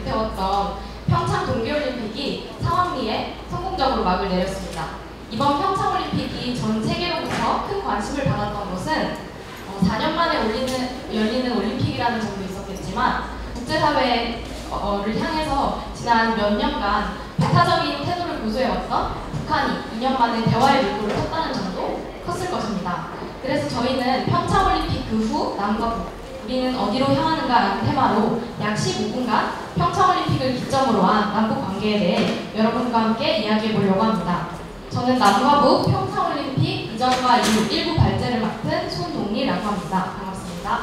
불태웠던 평창 동계올림픽이 상황리에 성공적으로 막을 내렸습니다. 이번 평창올림픽이 전 세계로부터 큰 관심을 받았던 것은 4년 만에 열리는 올림픽이라는 점도 있었겠지만 국제사회를 향해서 지난 몇 년간 배타적인 태도를 고수해왔던 북한이 2년 만에 대화의 물꼬를 텄다는 점도 컸을 것입니다. 그래서 저희는 평창올림픽 그 후 남과 북, 우리는 어디로 향하는가라는 테마로 약 15분간 평창올림픽을 기점으로 한 남북 관계에 대해 여러분과 함께 이야기해 보려고 합니다. 저는 남과 북 평창올림픽 이전과 이후 일부 발제를 맡은 손동리라고 합니다. 반갑습니다.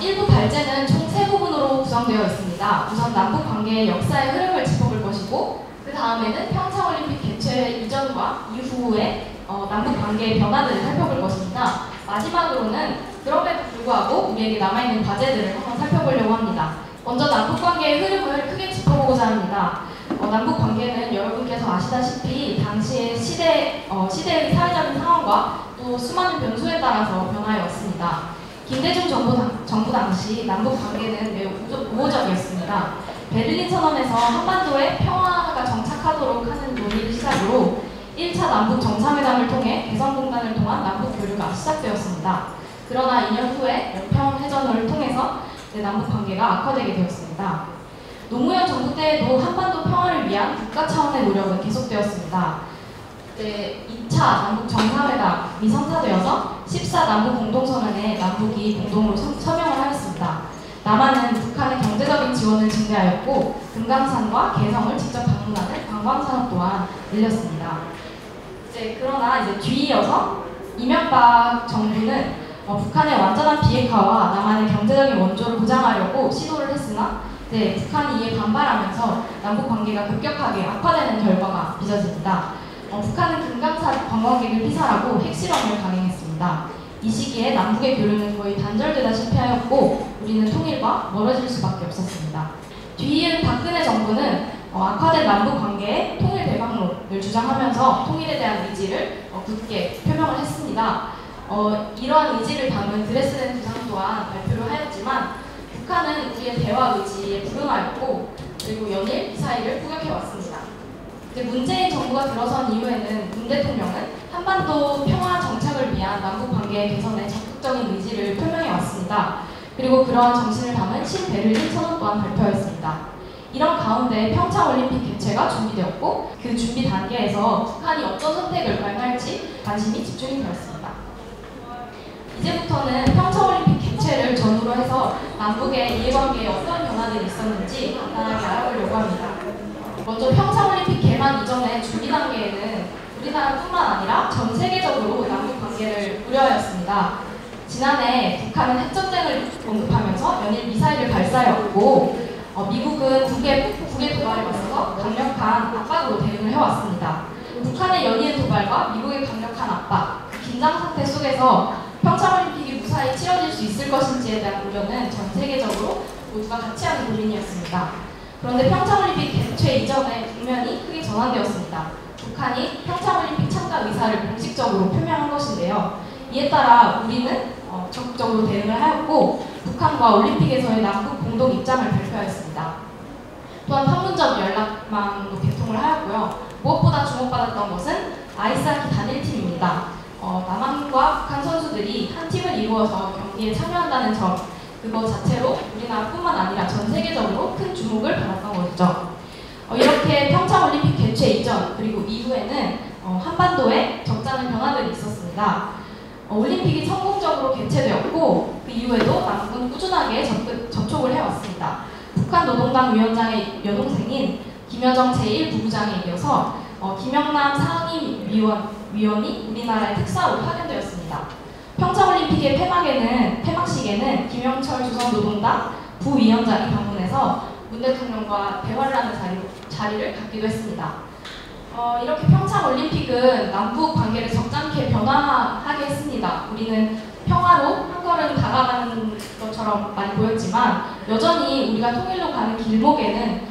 일부 발제는 총 3부분으로 구성되어 있습니다. 우선 남북 관계의 역사의 흐름을 짚어볼 것이고 그 다음에는 평창올림픽 개최 이전과 이후의 남북 관계의 변화들을 살펴볼 것입니다. 마지막으로는 그럼에도 불구하고 우리에게 남아있는 과제들을 한번 살펴보려고 합니다. 먼저 남북관계의 흐름을 크게 짚어보고자 합니다. 남북관계는 여러분께서 아시다시피 당시의 시대의 사회적인 상황과 또 수많은 변수에 따라서 변화해 왔습니다. 김대중 정부 당시 남북관계는 매우 우호적이었습니다. 베를린 선언에서 한반도에 평화가 정착하도록 하는 논의를 시작으로 1차 남북 정상회담을 통해 개성공단을 통한 남북 교류가 시작되었습니다. 그러나 2년 후에 연평해전을 통해서 남북 관계가 악화되게 되었습니다. 노무현 정부 때에도 한반도 평화를 위한 국가 차원의 노력은 계속되었습니다. 그때 2차 남북 정상회담이 성사되어서 14 남북 공동선언에 남북이 공동으로 서명을 하였습니다. 남한은 북한의 경제적인 지원을 증대하였고 금강산과 개성을 직접 방문하는 관광산업 또한 늘렸습니다. 그러나 뒤이어서 이명박 정부는 북한의 완전한 비핵화와 남한의 경제적인 원조를 보장하려고 시도를 했으나 북한이 이에 반발하면서 남북 관계가 급격하게 악화되는 결과가 빚어집니다. 북한은 금강산 관광객을 피살하고 핵실험을 강행했습니다. 이 시기에 남북의 교류는 거의 단절되다시피 하였고 우리는 통일과 멀어질 수밖에 없었습니다. 뒤이은 박근혜 정부는 악화된 남북 관계의 통일 대박론을 주장하면서 통일에 대한 의지를 굳게 표명을 했습니다. 이러한 의지를 담은 드레스덴 구상 또한 발표를 하였지만 북한은 우리의 대화 의지에 불응하였고 그리고 연일 미사일을 포격해왔습니다. 문재인 정부가 들어선 이후에는 문 대통령은 한반도 평화 정착을 위한 남북 관계 개선에 적극적인 의지를 표명해왔습니다. 그리고 그러한 정신을 담은 신베를린 선언 또한 발표했습니다. 이런 가운데 평창올림픽 개최가 준비되었고 그 준비 단계에서 북한이 어떤 선택을 발휘할지 관심이 집중이 되었습니다. 이제부터는 평창올림픽 개최를 전후로 해서 남북의 이해관계에 어떤 변화들이 있었는지 간단하게 알아보려고 합니다. 먼저 평창올림픽 개막 이전의 준비 단계에는 우리나라뿐만 아니라 전 세계적으로 남북 관계를 우려하였습니다. 지난해 북한은 핵전쟁을 언급하면서 연일 미사일을 발사해왔고 미국은 북의 도발에 맞서서 강력한 압박으로 대응을 해왔습니다. 북한의 연이은 도발과 미국의 강력한 압박, 긴장 상태 속에서 평창올림픽이 무사히 치러질 수 있을 것인지에 대한 우려는 전 세계적으로 모두가 같이 하는 고민이었습니다. 그런데 평창올림픽 개최 이전에 국면이 크게 전환되었습니다. 북한이 평창올림픽 참가 의사를 공식적으로 표명한 것인데요. 이에 따라 우리는 적극적으로 대응을 하였고 북한과 올림픽에서의 남북 공동 입장을 발표하였습니다. 또한 판문점 연락망도 개통을 하였고요. 무엇보다 주목받았던 것은 아이스하키 단일팀입니다. 남한과 북한 선수들이 한 팀을 이루어서 경기에 참여한다는 점, 그것 자체로 우리나라뿐만 아니라 전 세계적으로 큰 주목을 받았던 것이죠. 이렇게 평창올림픽 개최 이전 그리고 이후에는 한반도에 적잖은 변화들이 있었습니다. 올림픽이 성공적으로 개최되었고 그 이후에도 남북은 꾸준하게 접촉을 해왔습니다. 북한 노동당 위원장의 여동생인 김여정 제1부부장에 이어서 김영남 상임위원이 우리나라의 특사로 파견되었습니다. 평창올림픽의 폐막식에는 김영철 조선노동당 부위원장이 방문해서 문 대통령과 대화를 하는 자리를 갖기도 했습니다. 이렇게 평창올림픽은 남북 관계를 적잖게 변화하게 했습니다. 우리는 평화로 한 걸음 다가가는 것처럼 많이 보였지만 여전히 우리가 통일로 가는 길목에는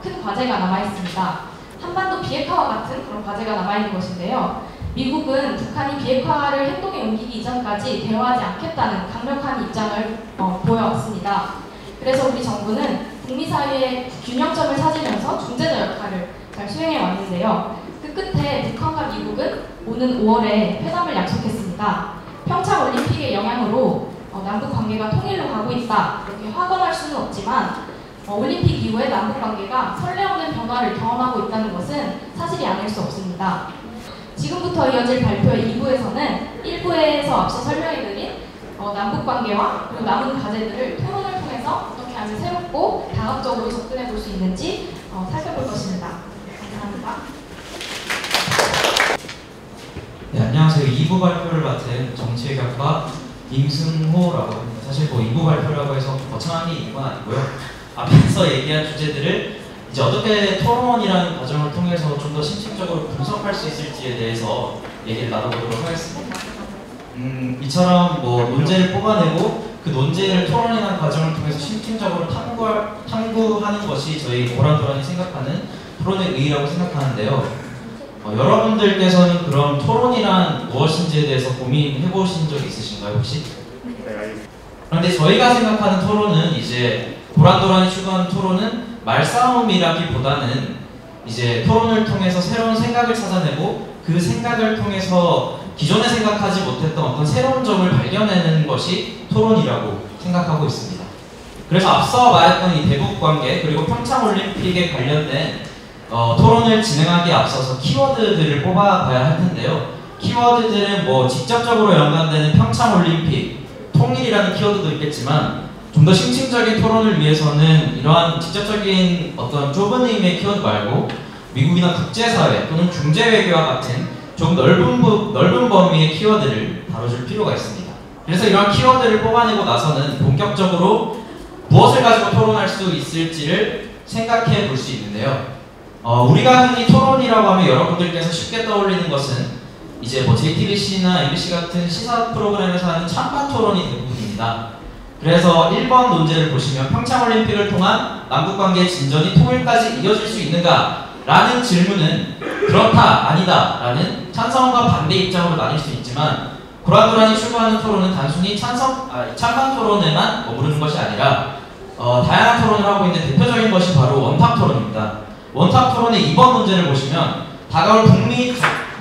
큰 과제가 남아있습니다. 한반도 비핵화와 같은 그런 과제가 남아있는 것인데요. 미국은 북한이 비핵화를 행동에 옮기기 이전까지 대화하지 않겠다는 강력한 입장을 보여왔습니다. 그래서 우리 정부는 북미 사이의 균형점을 찾으면서 중재자 역할을 잘 수행해 왔는데요. 그 끝에 북한과 미국은 오는 5월에 회담을 약속했습니다. 평창 올림픽의 영향으로 남북 관계가 통일로 가고 있다 이렇게 확언할 수는 없지만 올림픽 이후에 남북 관계가 설레없는 변화를 경험하고 있다는 것은 사실이 아닐 수 없습니다. 지금부터 이어질 발표의 2부에서는 1부에서 앞서 설명해드린 남북 관계와 그리고 남은 과제들을 토론을 통해서 어떻게 하면 새롭고 다각적으로 접근해 볼 수 있는지 살펴볼 것입니다. 감사합니다. 네, 안녕하세요. 2부 발표를 맡은 정치외교학과 임승호라고 합니다. 사실 뭐 2부 발표라고 해서 거창한 게 있는 건 아니고요. 앞에서 얘기한 주제들을 이제 어떻게 토론이라는 과정을 통해서 좀 더 심층적으로 분석할 수 있을지에 대해서 얘기를 나눠보도록 하겠습니다. 이처럼 뭐 논제를 뽑아내고 그 논제를 토론이라는 과정을 통해서 심층적으로 탐구하는 것이 저희 고란도란이 생각하는 토론의 의의라고 생각하는데요. 여러분들께서는 그럼 토론이란 무엇인지에 대해서 고민해 보신 적 있으신가요, 혹시? 그런데 저희가 생각하는 토론은 이제 고란도란이 추구하는 토론은 말싸움이라기보다는 이제 토론을 통해서 새로운 생각을 찾아내고 그 생각을 통해서 기존에 생각하지 못했던 어떤 새로운 점을 발견해내는 것이 토론이라고 생각하고 있습니다. 그래서 앞서 말했던 이 대북 관계 그리고 평창올림픽에 관련된 토론을 진행하기에 앞서서 키워드들을 뽑아봐야 할 텐데요. 키워드들은 뭐 직접적으로 연관되는 평창올림픽, 통일이라는 키워드도 있겠지만 좀 더 심층적인 토론을 위해서는 이러한 직접적인 어떤 좁은 의미의 키워드 말고 미국이나 국제사회 또는 중재외교와 같은 좀 넓은 범위의 키워드를 다뤄줄 필요가 있습니다. 그래서 이러한 키워드를 뽑아내고 나서는 본격적으로 무엇을 가지고 토론할 수 있을지를 생각해 볼 수 있는데요. 우리가 흔히 토론이라고 하면 여러분들께서 쉽게 떠올리는 것은 이제 뭐 JTBC나 MBC 같은 시사 프로그램에서 하는 찬반 토론이 대부분입니다. 그래서 1번 논제를 보시면 평창올림픽을 통한 남북관계의 진전이 통일까지 이어질 수 있는가? 라는 질문은 그렇다, 아니다 라는 찬성과 반대 입장으로 나뉠 수 있지만 고란도란이 추구하는 토론은 단순히 찬반 토론에만 머무르는 것이 아니라 다양한 토론을 하고 있는 대표적인 것이 바로 원탁 토론입니다. 원탁 토론의 2번 문제를 보시면 다가올 북미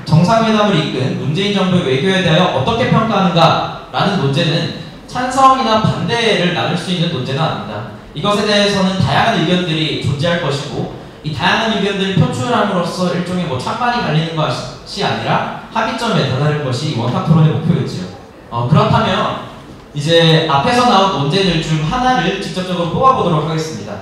정상회담을 이끈 문재인 정부의 외교에 대하여 어떻게 평가하는가 라는 논제는 찬성이나 반대를 나눌 수 있는 논제는 아닙니다. 이것에 대해서는 다양한 의견들이 존재할 것이고 이 다양한 의견들을 표출함으로써 일종의 뭐 찬반이 갈리는 것이 아니라 합의점에 다다를 것이 원탁 토론의 목표겠지요. 그렇다면 이제 앞에서 나온 논제들 중 하나를 직접적으로 뽑아보도록 하겠습니다.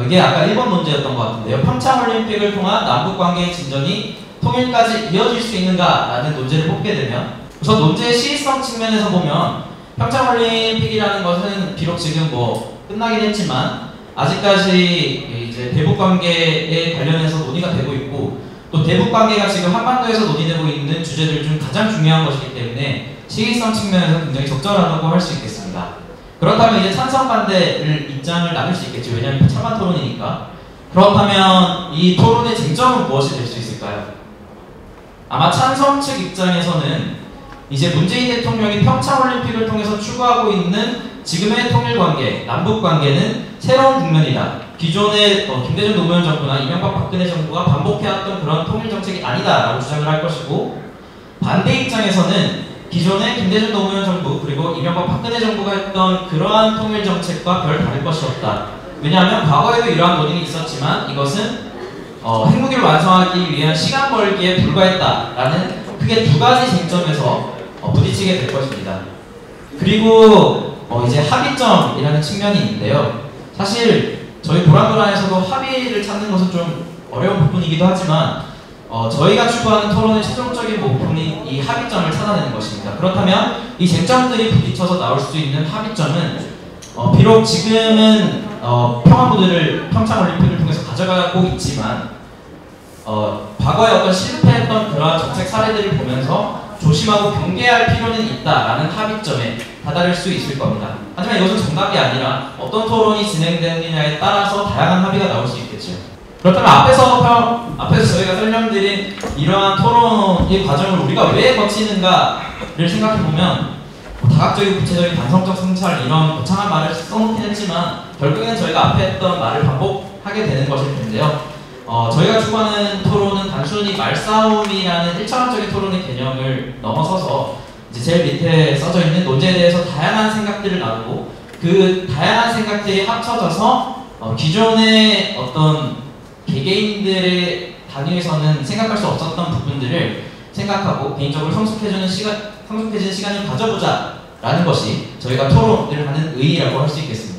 이게 아까 1번 논제였던 것 같은데요. 평창올림픽을 통한 남북관계의 진전이 통일까지 이어질 수 있는가 라는 논제를 뽑게 되면 우선 논제의 시의성 측면에서 보면 평창올림픽이라는 것은 비록 지금 뭐 끝나긴 했지만 아직까지 이제 대북관계에 관련해서 논의가 되고 있고 또 대북관계가 지금 한반도에서 논의되고 있는 주제들 중 가장 중요한 것이기 때문에 시기성 측면에서 굉장히 적절하다고 할 수 있겠습니다. 그렇다면 이제 찬성 반대를 입장을 나눌 수 있겠죠. 왜냐하면 찬반 토론이니까. 그렇다면 이 토론의 쟁점은 무엇이 될 수 있을까요? 아마 찬성 측 입장에서는 이제 문재인 대통령이 평창올림픽을 통해서 추구하고 있는 지금의 통일관계, 남북관계는 새로운 국면이다. 기존의 김대중 노무현 정부나 이명박 박근혜 정부가 반복해왔던 그런 통일정책이 아니다라고 주장을 할 것이고 반대 입장에서는 기존의 김대중 노무현 정부 그리고 이명박 박근혜 정부가 했던 그러한 통일정책과 별 다를 것이 없다. 왜냐하면 과거에도 이러한 논의는 있었지만 이것은 핵무기를 완성하기 위한 시간 벌기에 불과했다라는 크게 두 가지 쟁점에서 부딪히게 될 것입니다. 그리고 이제 합의점이라는 측면이 있는데요. 사실 저희 고란도란에서도 합의를 찾는 것은 좀 어려운 부분이기도 하지만 저희가 추구하는 토론의 최종적인 목표는 이 합의점을 찾아내는 것입니다. 그렇다면 이 쟁점들이 부딪혀서 나올 수 있는 합의점은 비록 지금은 평화무드를 평창올림픽을 통해서 가져가고 있지만 과거에 어떤 실패했던 그러한 정책 사례들을 보면서 조심하고 경계할 필요는 있다라는 합의점에 다다를 수 있을 겁니다. 하지만 이것은 정답이 아니라 어떤 토론이 진행되느냐에 따라서 다양한 합의가 나올 수 있겠죠. 그렇다면 앞에서 저희가 설명드린 이러한 토론의 과정을 우리가 왜 거치는가를 생각해보면 뭐 다각적이고 구체적인 반성적 성찰 이런 거창한 말을 써놓긴 했지만 결국에는 저희가 앞에 했던 말을 반복하게 되는 것일 텐데요. 저희가 추구하는 토론은 단순히 말싸움이라는 일차원적인 토론의 개념을 넘어서서 이제 제일 밑에 써져 있는 논제에 대해서 다양한 생각들을 나누고 그 다양한 생각들이 합쳐져서 기존의 어떤 개개인들의 단위에서는 생각할 수 없었던 부분들을 생각하고 개인적으로 성숙해지는 시간을 가져보자 라는 것이 저희가 토론을 하는 의의라고 할 수 있겠습니다.